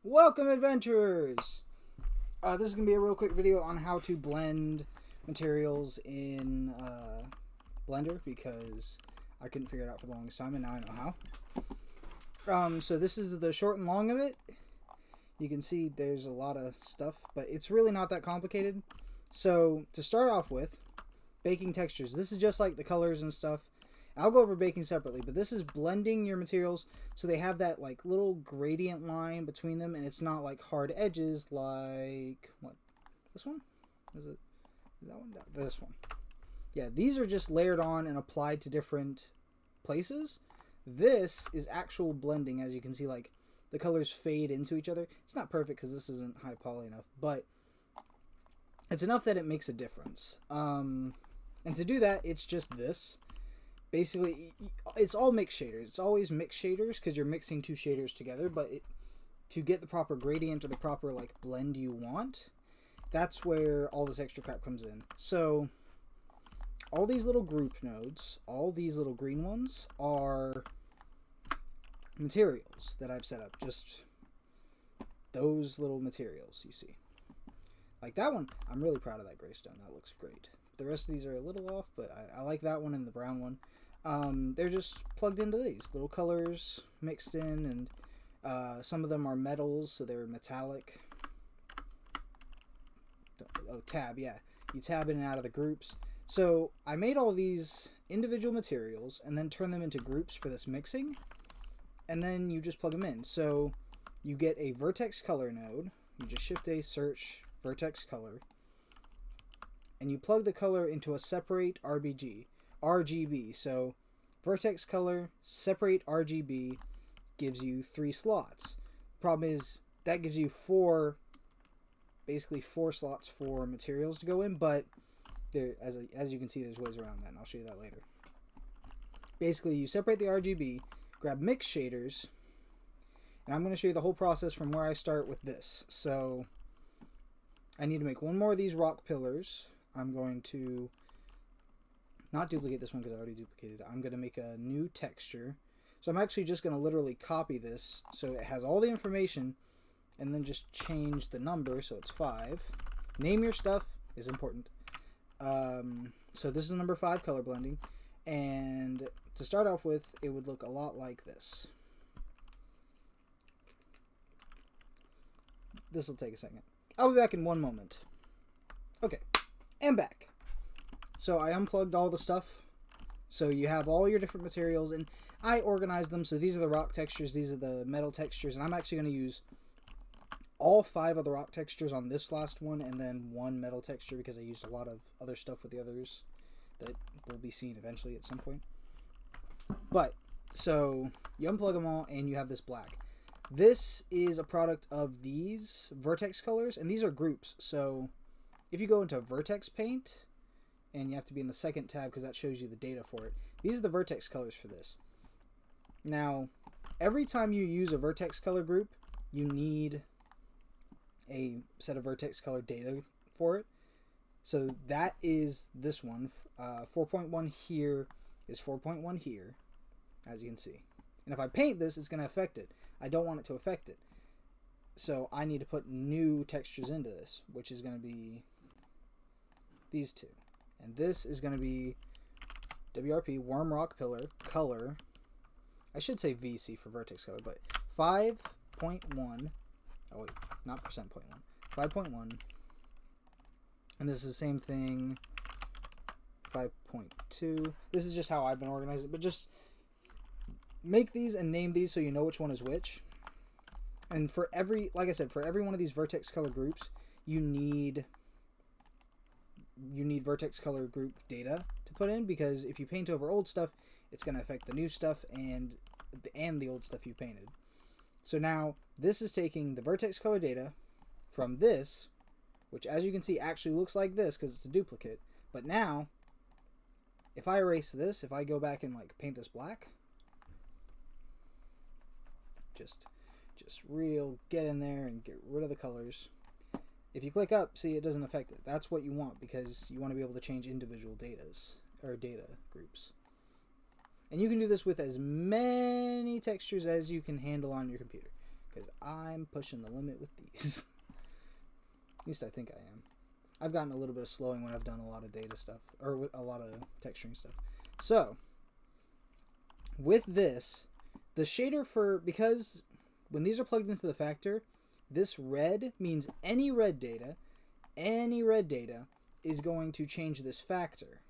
Welcome, adventurers! This is going to be a real quick video on how to blend materials in Blender because I couldn't figure it out for the longest time and now I know how. So this is the short and long of it. You can see there's a lot of stuff, but it's really not that complicated. So to start off with, baking textures. This is just like the colors and stuff. I'll go over baking separately, but this is blending your materials so they have that like little gradient line between them, and it's not like hard edges like what? This one? Is that one? No, this one. Yeah, these are just layered on and applied to different places. This is actual blending, as you can see, like the colors fade into each other. It's not perfect because this isn't high poly enough, but it's enough that it makes a difference. And to do that, it's just this. Basically, it's all mixed shaders. It's always mixed shaders because you're mixing two shaders together, but to get the proper gradient or the proper like blend you want, that's where all this extra crap comes in. So all these little group nodes, all these little green ones, are materials that I've set up. Just those little materials you see. Like that one, I'm really proud of that gray stone. That looks great. The rest of these are a little off, but I like that one and the brown one. They're just plugged into these little colors mixed in, and some of them are metals, so they're metallic. Oh, tab, yeah. You tab in and out of the groups. So I made all these individual materials and then turn them into groups for this mixing, and then you just plug them in. So you get a vertex color node. You just shift A, search vertex color, and you plug the color into a separate RGB. So vertex color, separate RGB gives you 3 slots. Problem is that gives you basically four slots for materials to go in, but there, as you can see, there's ways around that, and I'll show you that later. Basically, you separate the RGB, grab mix shaders, and I'm going to show you the whole process from where I start with this. So I need to make one more of these rock pillars. I'm going to not duplicate this one because I already duplicated it. I'm going to make a new texture. So I'm actually just going to literally copy this so it has all the information, and then just change the number so it's 5. Name your stuff is important. So this is number 5 color blending, and to start off with, it would look a lot like this. This will take a second. I'll be back in one moment. Okay, and back. So I unplugged all the stuff. So you have all your different materials, and I organized them. So these are the rock textures, these are the metal textures, and I'm actually going to use all 5 of the rock textures on this last one, and then one metal texture because I used a lot of other stuff with the others that will be seen eventually at some point. But, so you unplug them all, and you have this black. This is a product of these vertex colors, and these are groups. So if you go into vertex paint, and you have to be in the second tab because that shows you the data for it. These are the vertex colors for this. Now, every time you use a vertex color group, you need a set of vertex color data for it. So that is this one. 4.1 here is 4.1 here, as you can see. And if I paint this, it's going to affect it. I don't want it to affect it. So I need to put new textures into this, which is going to be these two. And this is going to be WRP, Warm Rock Pillar, color. I should say VC for vertex color, but 5.1. Oh, wait, not percent point 1. 5.1. And this is the same thing. 5.2. This is just how I've been organizing, but just make these and name these so you know which one is which. And for every, like I said, for every one of these vertex color groups, you need vertex color group data to put in, because if you paint over old stuff, it's going to affect the new stuff and the old stuff you painted. So now this is taking the vertex color data from this, which as you can see actually looks like this because it's a duplicate. But now if I erase this, if I go back and like paint this black, just real get in there and get rid of the colors. If you click up, see, it doesn't affect it. That's what you want, because you want to be able to change individual data groups. And you can do this with as many textures as you can handle on your computer, because I'm pushing the limit with these. At least I think I am. I've gotten a little bit of slowing when I've done a lot of data stuff, or with a lot of texturing stuff. So, with this, the shader because when these are plugged into the factor, this red means any red data is going to change this factor.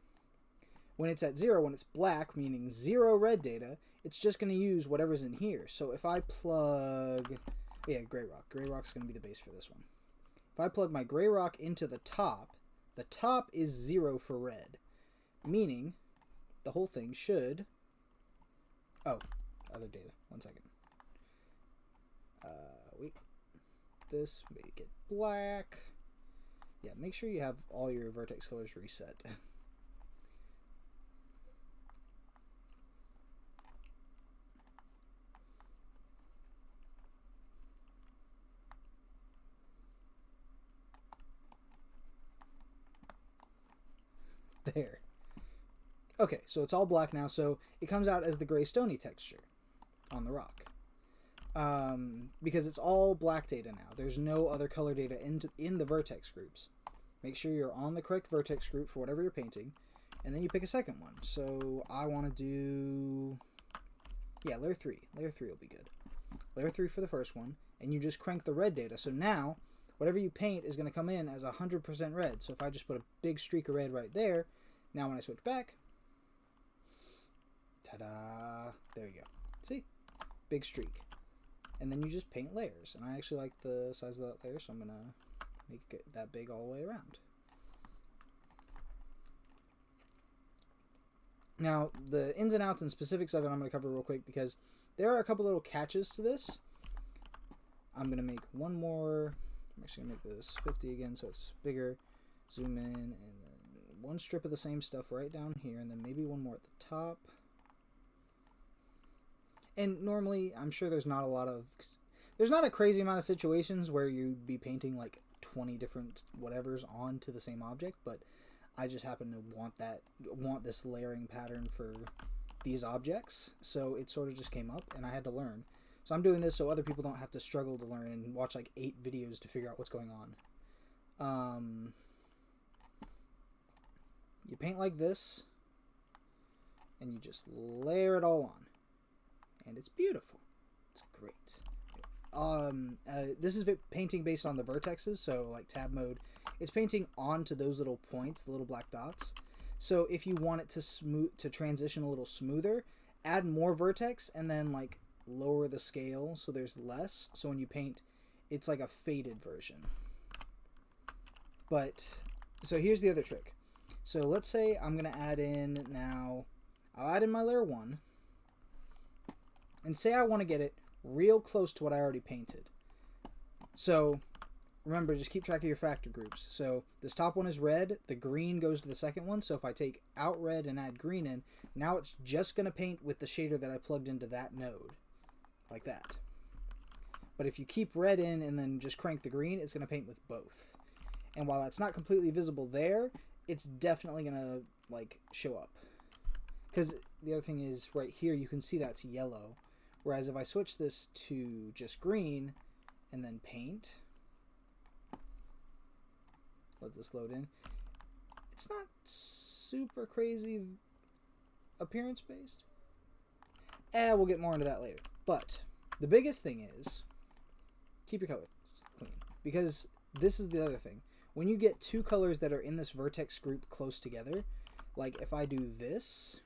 When it's at 0, when it's black, meaning 0 red data, it's just going to use whatever's in here. So if I plug, gray rock's going to be the base for this one. If I plug my gray rock into the top is 0 for red, meaning the whole thing should, other data, 1 second. This, make it black. Yeah, make sure you have all your vertex colors reset. There. Okay, so it's all black now, so it comes out as the gray stony texture on the rock. Because it's all black data now. There's no other color data in the vertex groups. Make sure you're on the correct vertex group for whatever you're painting, and then you pick a second one. So I want to do, layer 3. Layer 3 will be good. Layer 3 for the first one, and you just crank the red data. So now, whatever you paint is going to come in as 100% red. So if I just put a big streak of red right there, now when I switch back, ta-da, there you go. See? Big streak. And then you just paint layers. And I actually like the size of that layer, so I'm going to make it that big all the way around. Now, the ins and outs and specifics of it I'm going to cover real quick because there are a couple little catches to this. I'm going to make one more. I'm actually going to make this 50 again so it's bigger. Zoom in, and then one strip of the same stuff right down here, and then maybe one more at the top. And normally, I'm sure there's not a crazy amount of situations where you'd be painting like 20 different whatevers onto the same object, but I just happen to want this layering pattern for these objects, so it sort of just came up, and I had to learn. So I'm doing this so other people don't have to struggle to learn and watch like 8 videos to figure out what's going on. You paint like this, and you just layer it all on. And it's beautiful. It's great. This is painting based on the vertexes, so like tab mode. It's painting onto those little points, the little black dots. So if you want it to transition a little smoother, add more vertex and then like lower the scale so there's less. So when you paint, it's like a faded version. But so here's the other trick. So let's say I'm gonna add in now. I'll add in my layer 1. And say I want to get it real close to what I already painted. So remember, just keep track of your factor groups. So this top one is red, the green goes to the second one. So if I take out red and add green in, now it's just going to paint with the shader that I plugged into that node. Like that. But if you keep red in and then just crank the green, it's going to paint with both. And while that's not completely visible there, it's definitely going to like show up. Because the other thing is right here, you can see that's yellow. Whereas if I switch this to just green and then paint, let this load in, it's not super crazy appearance based. We'll get more into that later. But the biggest thing is keep your colors clean, because this is the other thing. When you get 2 colors that are in this vertex group close together, like if I do this,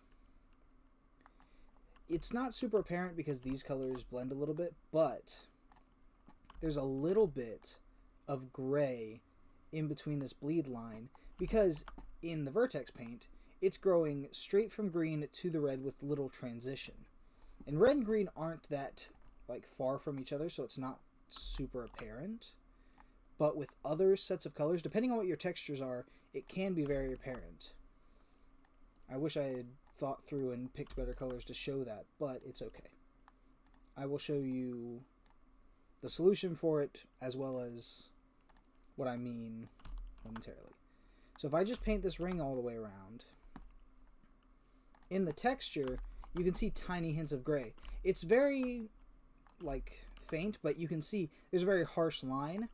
it's not super apparent because these colors blend a little bit, but there's a little bit of gray in between this bleed line because in the vertex paint, it's growing straight from green to the red with little transition. And red and green aren't that like far from each other, so it's not super apparent. But with other sets of colors, depending on what your textures are, it can be very apparent. I wish I had thought through and picked better colors to show that, but it's okay. I will show you the solution for it as well as what I mean momentarily. So if I just paint this ring all the way around, in the texture you can see tiny hints of gray. It's very like faint, but you can see there's a very harsh line.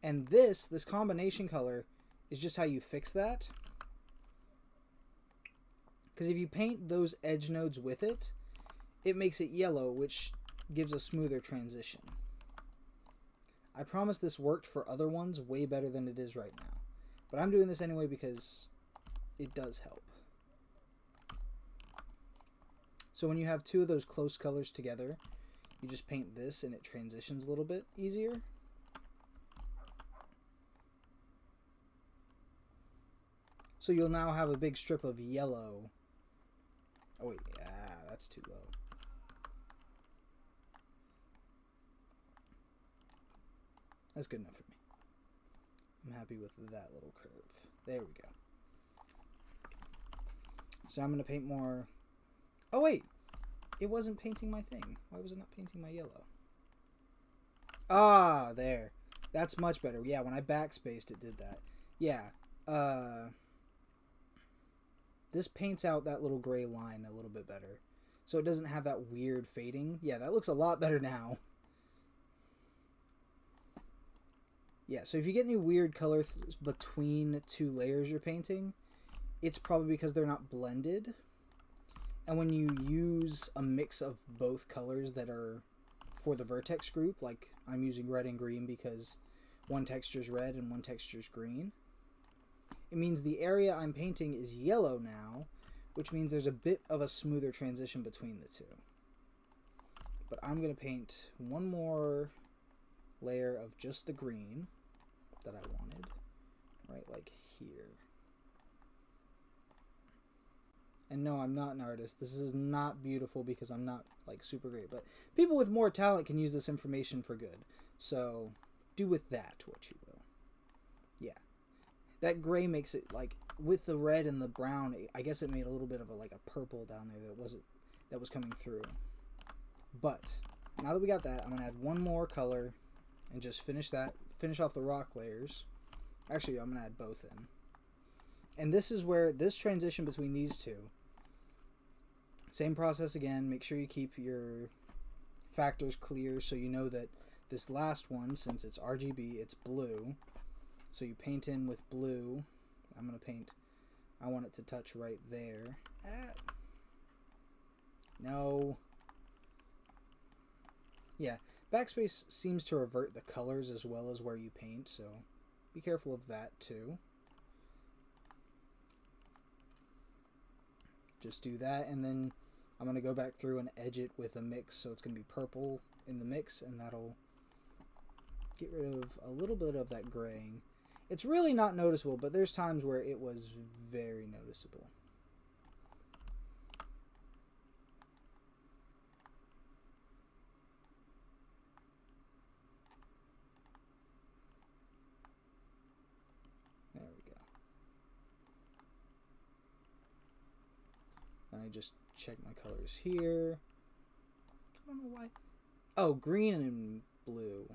And this combination color is just how you fix that. Because if you paint those edge nodes with it, it makes it yellow, which gives a smoother transition. I promise this worked for other ones way better than it is right now. But I'm doing this anyway because it does help. So when you have two of those close colors together, you just paint this and it transitions a little bit easier. So you'll now have a big strip of yellow. Oh wait, yeah, that's too low. That's good enough for me. I'm happy with that little curve. There we go. So I'm going to paint more. Oh wait, it wasn't painting my thing. Why was it not painting my yellow? Ah, there. That's much better. Yeah, when I backspaced, it did that. Yeah. This paints out that little gray line a little bit better. So it doesn't have that weird fading. Yeah, that looks a lot better now. Yeah, so if you get any weird color between two layers you're painting, it's probably because they're not blended. And when you use a mix of both colors that are for the vertex group, like I'm using red and green because one texture's red and one texture's green, it means the area I'm painting is yellow now, which means there's a bit of a smoother transition between the two. But I'm going to paint one more layer of just the green that I wanted, right like here. And no, I'm not an artist. This is not beautiful because I'm not like super great, but people with more talent can use this information for good. So do with that what you will. Yeah. That gray makes it like with the red and the brown, I guess it made a little bit of a like a purple down there that was coming through. But now that we got that, I'm going to add one more color and just finish off the rock layers. Actually, I'm going to add both in. And this is where this transition between these two, same process again. Make sure you keep your factors clear so you know that this last one, since it's RGB, it's blue. So you paint in with blue. I'm going to paint, I want it to touch right there. No. Yeah, backspace seems to revert the colors as well as where you paint, so be careful of that too. Just do that, and then I'm going to go back through and edge it with a mix, so it's going to be purple in the mix, and that'll get rid of a little bit of that graying. It's really not noticeable, but there's times where it was very noticeable. There we go. And I just check my colors here. I don't know why. Oh, green and blue.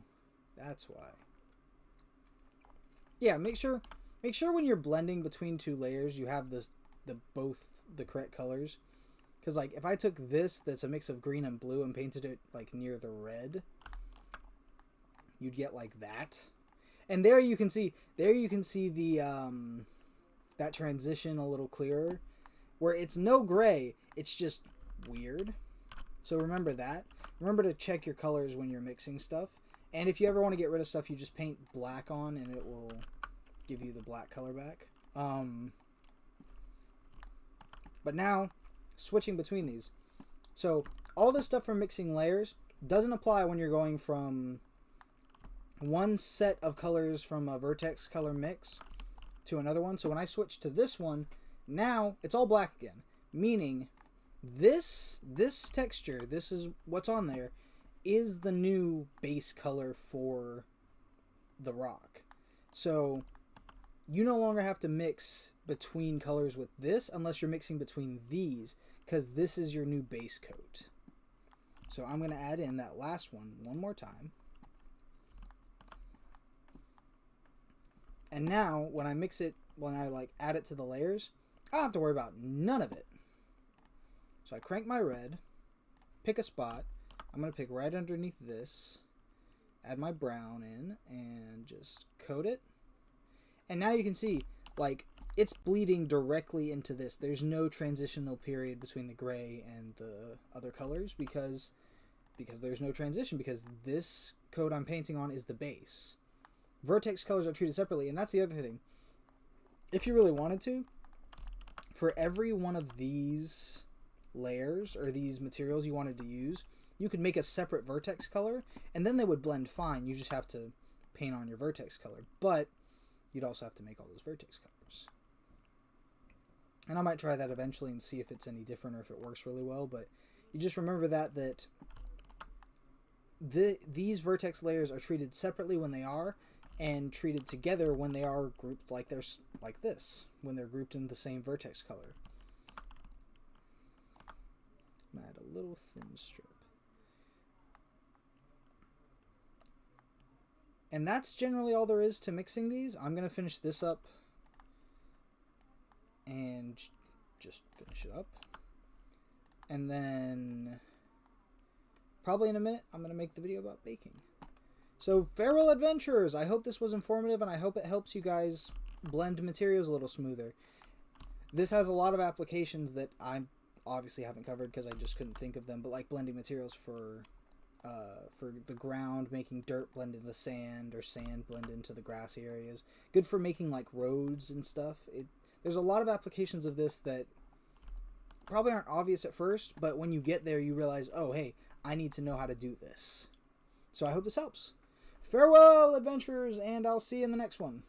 That's why. Yeah, make sure when you're blending between two layers, you have both the correct colors. Because like if I took this that's a mix of green and blue and painted it like near the red, you'd get like that. And there you can see the that transition a little clearer, where it's no gray, it's just weird. So remember that. Remember to check your colors when you're mixing stuff. And if you ever want to get rid of stuff, you just paint black on and it will give you the black color back. But now, switching between these. So all this stuff for mixing layers doesn't apply when you're going from one set of colors from a vertex color mix to another one. So when I switch to this one, now it's all black again. Meaning this texture, this is what's on there, is the new base color for the rock. So you no longer have to mix between colors with this unless you're mixing between these, because this is your new base coat. So I'm going to add in that last one more time. And now when I mix it, when I like add it to the layers, I don't have to worry about none of it. So I crank my red, pick a spot. I'm going to pick right underneath this. add my brown in, and just coat it. And now you can see, like, it's bleeding directly into this. There's no transitional period between the gray and the other colors because there's no transition, because this coat I'm painting on is the base. Vertex colors are treated separately, and that's the other thing. If you really wanted to, for every one of these layers or these materials you wanted to use, you could make a separate vertex color, and then they would blend fine. You just have to paint on your vertex color, but you'd also have to make all those vertex colors. And I might try that eventually and see if it's any different or if it works really well, but you just remember that these vertex layers are treated separately when they are, and treated together when they are grouped like this, when they're grouped in the same vertex color. I'm gonna add a little thin strip. And that's generally all there is to mixing these. I'm going to finish this up and just finish it up. And then probably in a minute, I'm going to make the video about baking. So, farewell adventurers! I hope this was informative, and I hope it helps you guys blend materials a little smoother. This has a lot of applications that I obviously haven't covered because I just couldn't think of them, but like blending materials for the ground, making dirt blend into sand, or sand blend into the grassy areas. Good for making like roads and stuff. There's a lot of applications of this that probably aren't obvious at first, but when you get there you realize, oh hey, I need to know how to do this. So I hope this helps. Farewell adventurers, and I'll see you in the next one.